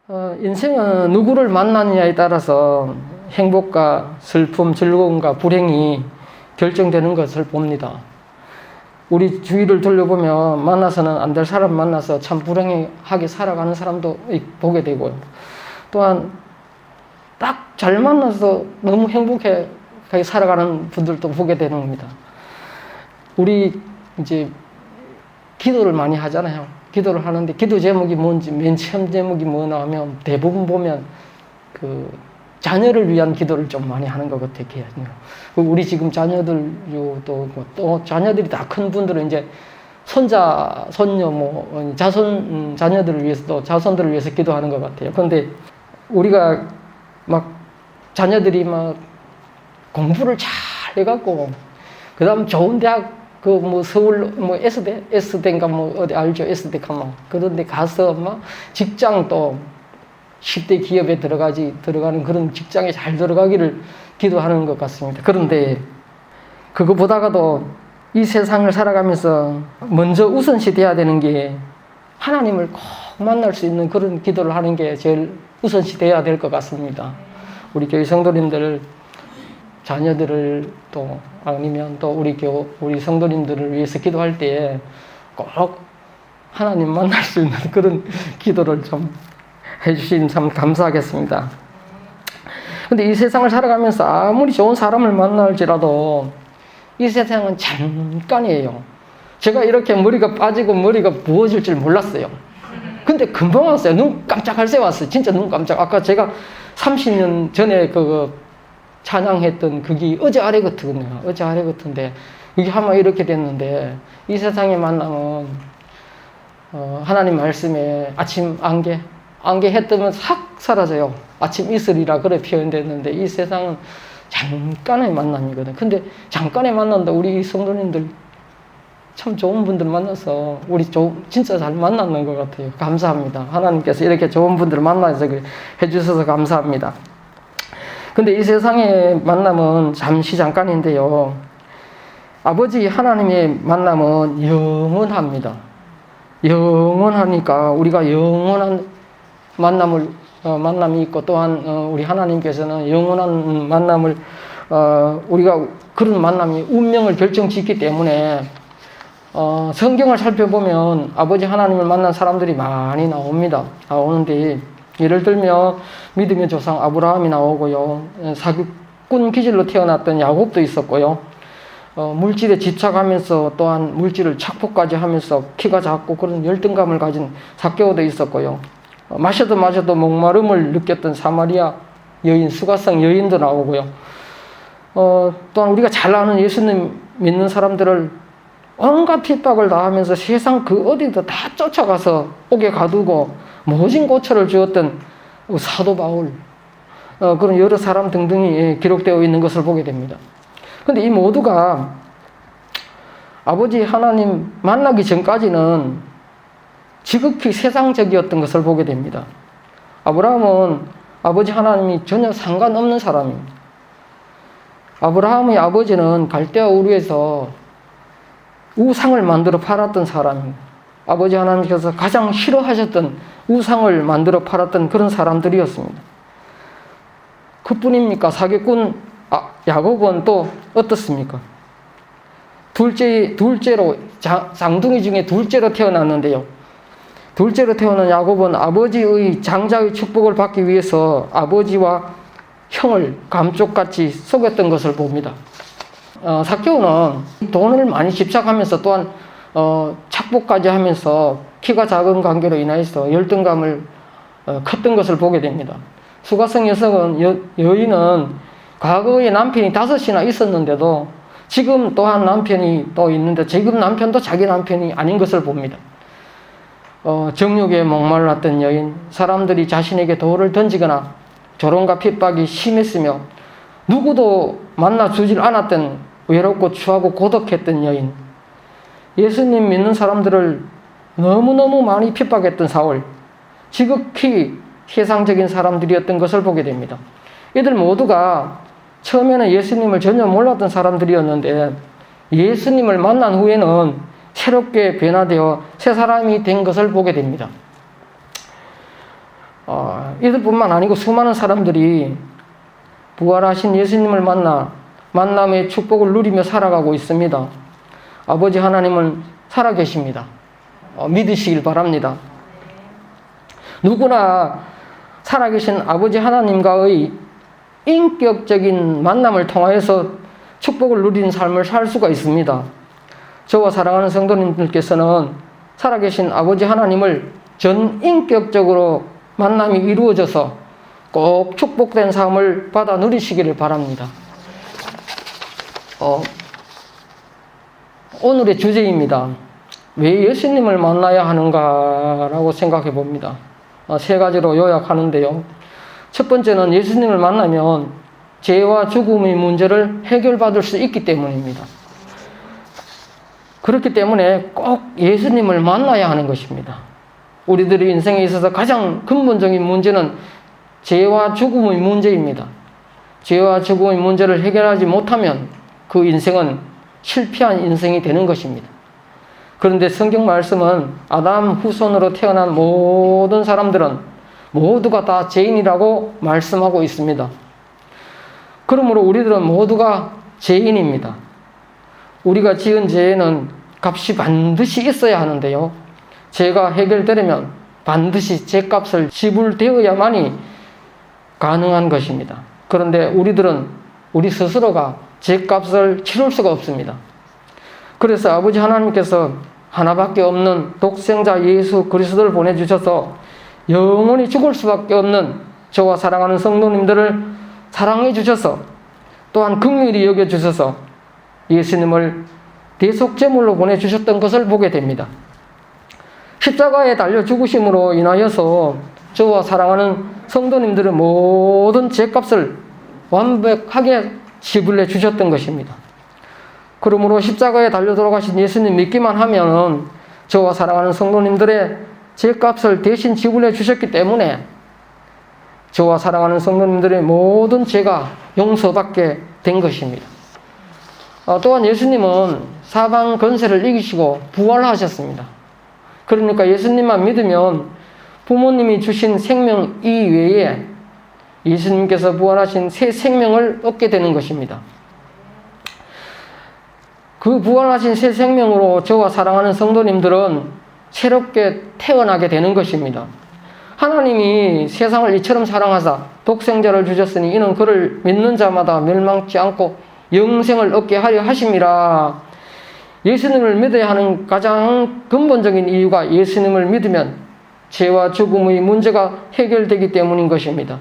인생은 누구를 만나느냐에 따라서 행복과 슬픔, 즐거움과 불행이 결정되는 것을 봅니다. 우리 주위를 돌려보면 만나서는 안 될 사람 만나서 참 불행하게 살아가는 사람도 보게 되고요. 또한 딱 잘 만나서 너무 행복하게 살아가는 분들도 보게 되는 겁니다. 우리 이제 기도를 많이 하잖아요. 기도를 하는데 기도 제목이 뭔지 맨 처음 제목이 뭐나 하면 대부분 보면 그 자녀를 위한 기도를 좀 많이 하는 것 같아요. 우리 지금 자녀들 또 자녀들이 다 큰 분들은 이제 손자, 손녀, 자손 자녀들을 위해서 또 자손들을 위해서 기도하는 것 같아요. 그런데 우리가 막 자녀들이 막 공부를 잘 해갖고 그다음 좋은 대학 서울 S대인가 어디 알죠? S대 가면 그런데 가서 막 직장 또 10대 기업에 들어가는 그런 직장에 잘 들어가기를 기도하는 것 같습니다. 그런데 그거보다가도 이 세상을 살아가면서 먼저 우선시 돼야 되는 게 하나님을 꼭 만날 수 있는 그런 기도를 하는 게 제일 우선시 돼야 될 것 같습니다. 우리 교회 성도님들 자녀들을 또 아니면 또 우리 성도님들을 위해서 기도할 때 꼭 하나님 만날 수 있는 그런 기도를 좀 해주시면 참 감사하겠습니다. 근데 이 세상을 살아가면서 아무리 좋은 사람을 만날지라도 이 세상은 잠깐이에요. 제가 이렇게 머리가 빠지고 머리가 부어질 줄 몰랐어요. 근데 금방 왔어요. 눈 깜짝할 새 왔어요. 진짜 눈 깜짝. 아까 제가 30년 전에 찬양했던 그게 어제 아래 같거든요. 어제 아래 같은데 이게 한번 이렇게 됐는데 이 세상에 만나면 하나님 말씀에 아침 안개 해 뜨면 싹 사라져요. 아침 이슬이라 그래 표현됐는데 이 세상은 잠깐의 만남이거든. 근데 잠깐의 만난다. 우리 성도님들 참 좋은 분들 만나서 우리 진짜 잘 만났는 것 같아요. 감사합니다. 하나님께서 이렇게 좋은 분들 만나서 해주셔서 감사합니다. 근데 이 세상의 만남은 잠시 잠깐인데요. 아버지 하나님의 만남은 영원합니다. 영원하니까 우리가 영원한 만남이 있고 또한 우리 하나님께서는 영원한 만남을 우리가 그런 만남이 운명을 결정짓기 때문에 성경을 살펴보면 아버지 하나님을 만난 사람들이 많이 나오는데 예를 들면 믿음의 조상 아브라함이 나오고요. 사기꾼 기질로 태어났던 야곱도 있었고요. 물질에 집착하면서 또한 물질을 착복까지 하면서 키가 작고 그런 열등감을 가진 삭개오도 있었고요. 마셔도 목마름을 느꼈던 사마리아 여인, 수가성 여인도 나오고요. 또한 우리가 잘 아는 예수님 믿는 사람들을 온갖 핍박을 다 하면서 세상 그 어디도 다 쫓아가서 옥에 가두고 모진 고초를 주었던 사도 바울, 그런 여러 사람 등등이 기록되어 있는 것을 보게 됩니다. 그런데 이 모두가 아버지 하나님 만나기 전까지는 지극히 세상적이었던 것을 보게 됩니다. 아브라함은 아버지 하나님이 전혀 상관없는 사람입니다. 아브라함의 아버지는 갈대아 우르에서 우상을 만들어 팔았던 사람입니다. 아버지 하나님께서 가장 싫어하셨던 우상을 만들어 팔았던 그런 사람들이었습니다. 그뿐입니까? 사기꾼 야곱은 또 어떻습니까? 둘째로 쌍둥이 중에 둘째로 태어났는데요. 둘째로 태어난 야곱은 아버지의 장자의 축복을 받기 위해서 아버지와 형을 감쪽같이 속였던 것을 봅니다. 삭개오는 돈을 많이 집착하면서 또한 착복까지 하면서 키가 작은 관계로 인해서 열등감을 컸던 것을 보게 됩니다. 수가성 여인은 과거에 남편이 5이나 있었는데도 지금 또한 남편이 또 있는데 지금 남편도 자기 남편이 아닌 것을 봅니다. 정욕에 목말랐던 여인, 사람들이 자신에게 돌을 던지거나 조롱과 핍박이 심했으며 누구도 만나주질 않았던 외롭고 추하고 고독했던 여인, 예수님 믿는 사람들을 너무너무 많이 핍박했던 사울, 지극히 세상적인 사람들이었던 것을 보게 됩니다. 이들 모두가 처음에는 예수님을 전혀 몰랐던 사람들이었는데 예수님을 만난 후에는 새롭게 변화되어 새 사람이 된 것을 보게 됩니다. 이들뿐만 아니고 수많은 사람들이 부활하신 예수님을 만나 만남의 축복을 누리며 살아가고 있습니다. 아버지 하나님은 살아계십니다. 믿으시길 바랍니다. 누구나 살아계신 아버지 하나님과의 인격적인 만남을 통하여서 축복을 누리는 삶을 살 수가 있습니다. 저와 사랑하는 성도님들께서는 살아계신 아버지 하나님을 전인격적으로 만남이 이루어져서 꼭 축복된 삶을 받아 누리시기를 바랍니다. 오늘의 주제입니다. 왜 예수님을 만나야 하는가라고 생각해 봅니다. 세 가지로 요약하는데요. 첫 번째는 예수님을 만나면 죄와 죽음의 문제를 해결받을 수 있기 때문입니다. 그렇기 때문에 꼭 예수님을 만나야 하는 것입니다. 우리들의 인생에 있어서 가장 근본적인 문제는 죄와 죽음의 문제입니다. 죄와 죽음의 문제를 해결하지 못하면 그 인생은 실패한 인생이 되는 것입니다. 그런데 성경 말씀은 아담 후손으로 태어난 모든 사람들은 모두가 다 죄인이라고 말씀하고 있습니다. 그러므로 우리들은 모두가 죄인입니다. 우리가 지은 죄에는 값이 반드시 있어야 하는데요. 죄가 해결되려면 반드시 죄값을 지불되어야만이 가능한 것입니다. 그런데 우리들은 우리 스스로가 죄값을 치를 수가 없습니다. 그래서 아버지 하나님께서 하나밖에 없는 독생자 예수 그리스도를 보내주셔서 영원히 죽을 수밖에 없는 저와 사랑하는 성도님들을 사랑해 주셔서 또한 긍휼히 여겨 주셔서 예수님을 대속제물로 보내주셨던 것을 보게 됩니다. 십자가에 달려 죽으심으로 인하여서 저와 사랑하는 성도님들의 모든 죄값을 완벽하게 지불해 주셨던 것입니다. 그러므로 십자가에 달려 돌아가신 예수님 믿기만 하면 저와 사랑하는 성도님들의 죄값을 대신 지불해 주셨기 때문에 저와 사랑하는 성도님들의 모든 죄가 용서받게 된 것입니다. 또한 예수님은 사방 권세를 이기시고 부활하셨습니다. 그러니까 예수님만 믿으면 부모님이 주신 생명 이외에 예수님께서 부활하신 새 생명을 얻게 되는 것입니다. 그 부활하신 새 생명으로 저와 사랑하는 성도님들은 새롭게 태어나게 되는 것입니다. 하나님이 세상을 이처럼 사랑하사 독생자를 주셨으니 이는 그를 믿는 자마다 멸망치 않고 영생을 얻게 하려 하심이라. 예수님을 믿어야 하는 가장 근본적인 이유가 예수님을 믿으면 죄와 죽음의 문제가 해결되기 때문인 것입니다.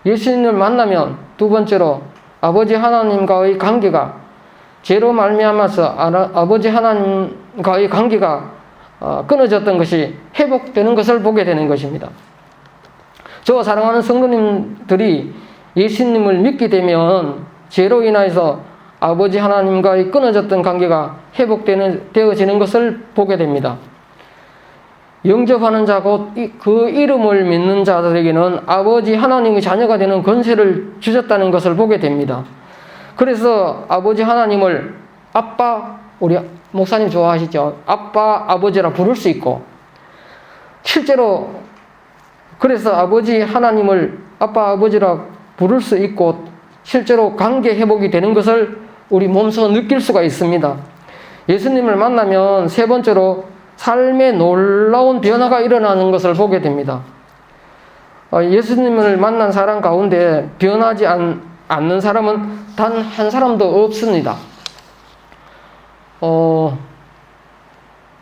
예수님을 만나면 두 번째로 아버지 하나님과의 관계가 죄로 말미암아서 아버지 하나님과의 관계가 끊어졌던 것이 회복되는 것을 보게 되는 것입니다. 저와 사랑하는 성도님들이 예수님을 믿게 되면 죄로 인하여서 아버지 하나님과의 끊어졌던 관계가 회복되어지는 것을 보게 됩니다. 영접하는 자 곧 그 이름을 믿는 자들에게는 아버지 하나님의 자녀가 되는 권세를 주셨다는 것을 보게 됩니다. 그래서 아버지 하나님을 아빠, 우리 목사님 좋아하시죠? 아빠, 아버지라 부를 수 있고, 실제로 그래서 아버지 하나님을 아빠, 아버지라 부를 수 있고 실제로 관계 회복이 되는 것을 우리 몸소 느낄 수가 있습니다. 예수님을 만나면 세 번째로 삶의 놀라운 변화가 일어나는 것을 보게 됩니다. 예수님을 만난 사람 가운데 변하지 않는 사람은 단 한 사람도 없습니다.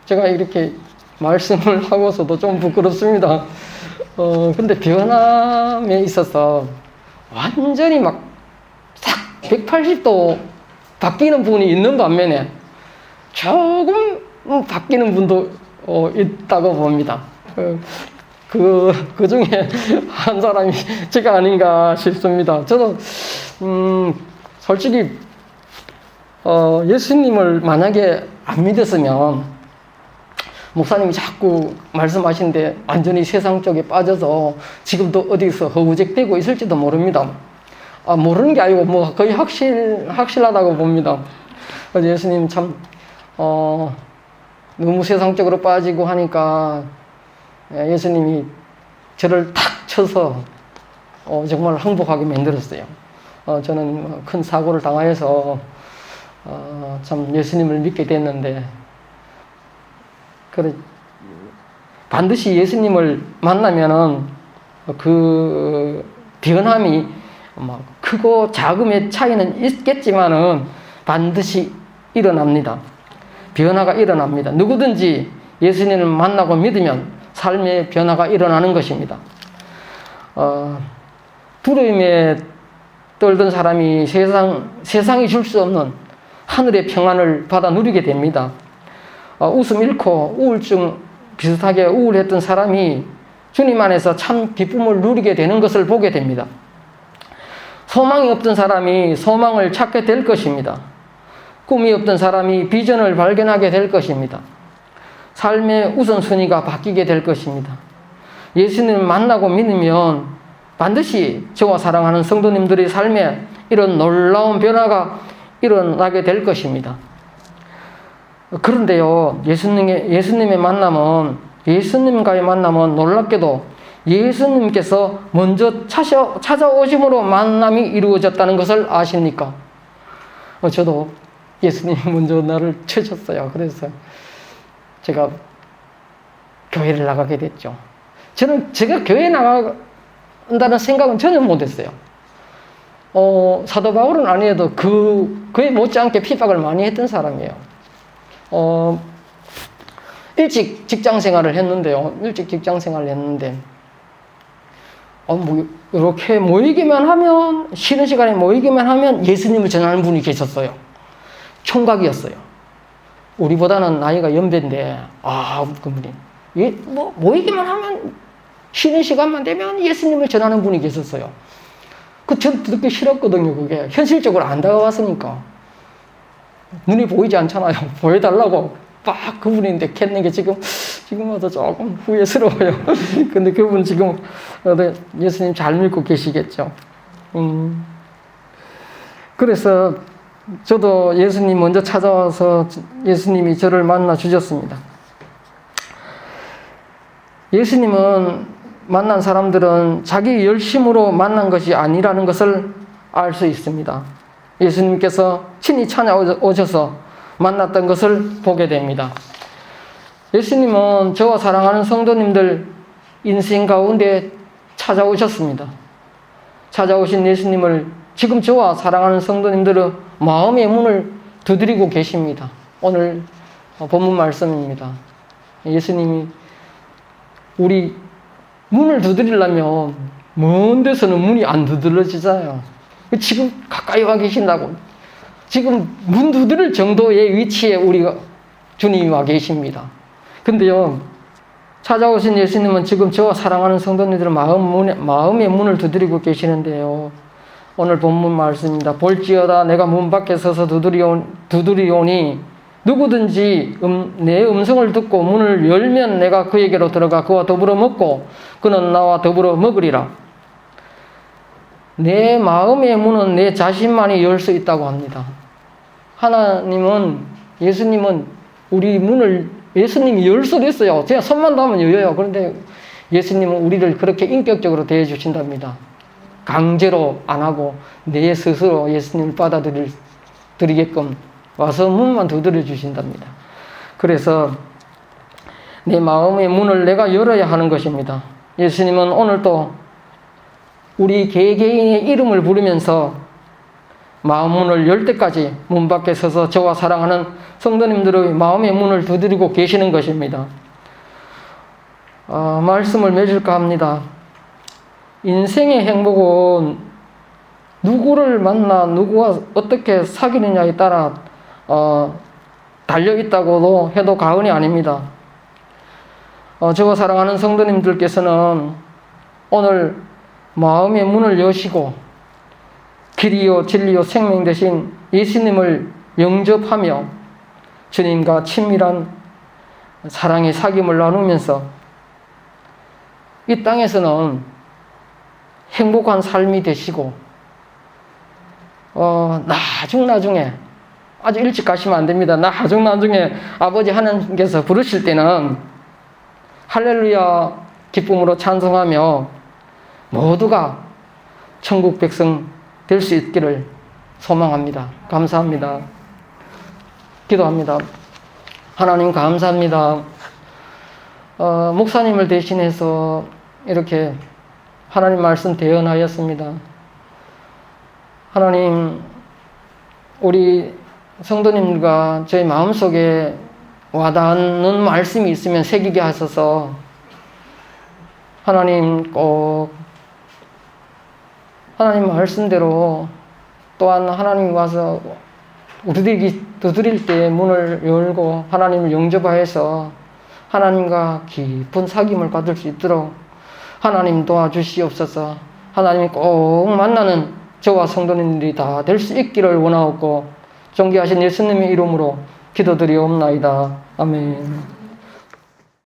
제가 이렇게 말씀을 하고서도 좀 부끄럽습니다. 근데 변함에 있어서 완전히 막 싹 180도 바뀌는 분이 있는 반면에 조금 바뀌는 분도 있다고 봅니다. 그 중에 한 사람이 제가 아닌가 싶습니다. 저도 솔직히 예수님을 만약에 안 믿었으면 목사님이 자꾸 말씀하시는데 완전히 세상 쪽에 빠져서 지금도 어디서 허우적대고 있을지도 모릅니다. 모르는 게 아니고 뭐 거의 확실하다고 봅니다. 그래서 예수님 참 너무 세상적으로 빠지고 하니까 예수님이 저를 탁 쳐서 정말 항복하게 만들었어요. 저는 큰 사고를 당하여서 참 예수님을 믿게 됐는데, 그래 반드시 예수님을 만나면은 그 변함이 크고 작음의 차이는 있겠지만은 반드시 일어납니다. 변화가 일어납니다. 누구든지 예수님을 만나고 믿으면 삶의 변화가 일어나는 것입니다. 두려움에 떨던 사람이 세상이 줄 수 없는 하늘의 평안을 받아 누리게 됩니다. 웃음 잃고 우울증 비슷하게 우울했던 사람이 주님 안에서 참 기쁨을 누리게 되는 것을 보게 됩니다. 소망이 없던 사람이 소망을 찾게 될 것입니다. 꿈이 없던 사람이 비전을 발견하게 될 것입니다. 삶의 우선순위가 바뀌게 될 것입니다. 예수님을 만나고 믿으면 반드시 저와 사랑하는 성도님들의 삶에 이런 놀라운 변화가 일어나게 될 것입니다. 그런데요, 예수님과의 만남은 놀랍게도 예수님께서 먼저 찾아오심으로 만남이 이루어졌다는 것을 아십니까? 저도 예수님이 먼저 나를 찾았어요. 그래서 제가 교회를 나가게 됐죠. 저는 제가 교회에 나간다는 생각은 전혀 못했어요. 사도 바울은 아니어도 그에 못지않게 핍박을 많이 했던 사람이에요. 일찍 직장 생활을 했는데요. 이렇게 모이기만 하면, 쉬는 시간에 모이기만 하면 예수님을 전하는 분이 계셨어요. 총각이었어요. 우리보다는 나이가 연배인데, 그분이. 모이기만 하면, 쉬는 시간만 되면 예수님을 전하는 분이 계셨어요. 전 듣기 싫었거든요, 그게. 현실적으로 안 다가왔으니까. 눈이 보이지 않잖아요. 보여달라고 막 그분인데 캤는 게 지금 와서 조금 후회스러워요. 근데 그분 지금 예수님 잘 믿고 계시겠죠. 그래서 저도 예수님 먼저 찾아와서 예수님이 저를 만나 주셨습니다. 예수님은 만난 사람들은 자기 열심으로 만난 것이 아니라는 것을 알 수 있습니다. 예수님께서 친히 찾아오셔서 만났던 것을 보게 됩니다. 예수님은 저와 사랑하는 성도님들 인생 가운데 찾아오셨습니다. 찾아오신 예수님을 지금 저와 사랑하는 성도님들은 마음의 문을 두드리고 계십니다. 오늘 본문 말씀입니다. 예수님이 우리 문을 두드리려면 먼 데서는 문이 안 두드러지잖아요. 지금 가까이 와 계신다고. 지금 문 두드릴 정도의 위치에 우리가 주님이 와 계십니다. 근데요, 찾아오신 예수님은 지금 저와 사랑하는 성도님들의 마음의 문을 두드리고 계시는데요. 오늘 본문 말씀입니다. 볼지어다 내가 문 밖에 서서 두드리오니 누구든지 내 음성을 듣고 문을 열면 내가 그에게로 들어가 그와 더불어 먹고 그는 나와 더불어 먹으리라. 내 마음의 문은 내 자신만이 열 수 있다고 합니다. 예수님은 우리 문을 예수님이 열 수도 있어요. 그냥 손만 닿으면 열려요. 그런데 예수님은 우리를 그렇게 인격적으로 대해 주신답니다. 강제로 안 하고 내 스스로 예수님을 받아들이게끔 와서 문만 두드려 주신답니다. 그래서 내 마음의 문을 내가 열어야 하는 것입니다. 예수님은 오늘도 우리 개개인의 이름을 부르면서 마음 문을 열 때까지 문 밖에 서서 저와 사랑하는 성도님들의 마음의 문을 두드리고 계시는 것입니다. 말씀을 맺을까 합니다. 인생의 행복은 누구를 만나 누구와 어떻게 사귀느냐에 따라 달려있다고도 해도 과언이 아닙니다. 저와 사랑하는 성도님들께서는 오늘 마음의 문을 여시고 길이요 진리요 생명 되신 예수님을 영접하며 주님과 친밀한 사랑의 사귐을 나누면서 이 땅에서는 행복한 삶이 되시고 나중에 아주 일찍 가시면 안 됩니다. 나중에 아버지 하나님께서 부르실 때는 할렐루야 기쁨으로 찬송하며 모두가 천국 백성 될 수 있기를 소망합니다. 감사합니다. 기도합니다. 하나님 감사합니다. 목사님을 대신해서 이렇게 하나님 말씀 대언하였습니다. 하나님, 우리 성도님과 저희 마음속에 와닿는 말씀이 있으면 새기게 하소서. 하나님 꼭 하나님 말씀대로 또한 하나님 와서 우리들이 두드릴 때 문을 열고 하나님을 영접하여서 하나님과 깊은 사귐을 받을 수 있도록 하나님 도와주시옵소서. 하나님 꼭 만나는 저와 성도님들이 다 될 수 있기를 원하옵고 존귀하신 예수님의 이름으로 기도드리옵나이다. 아멘.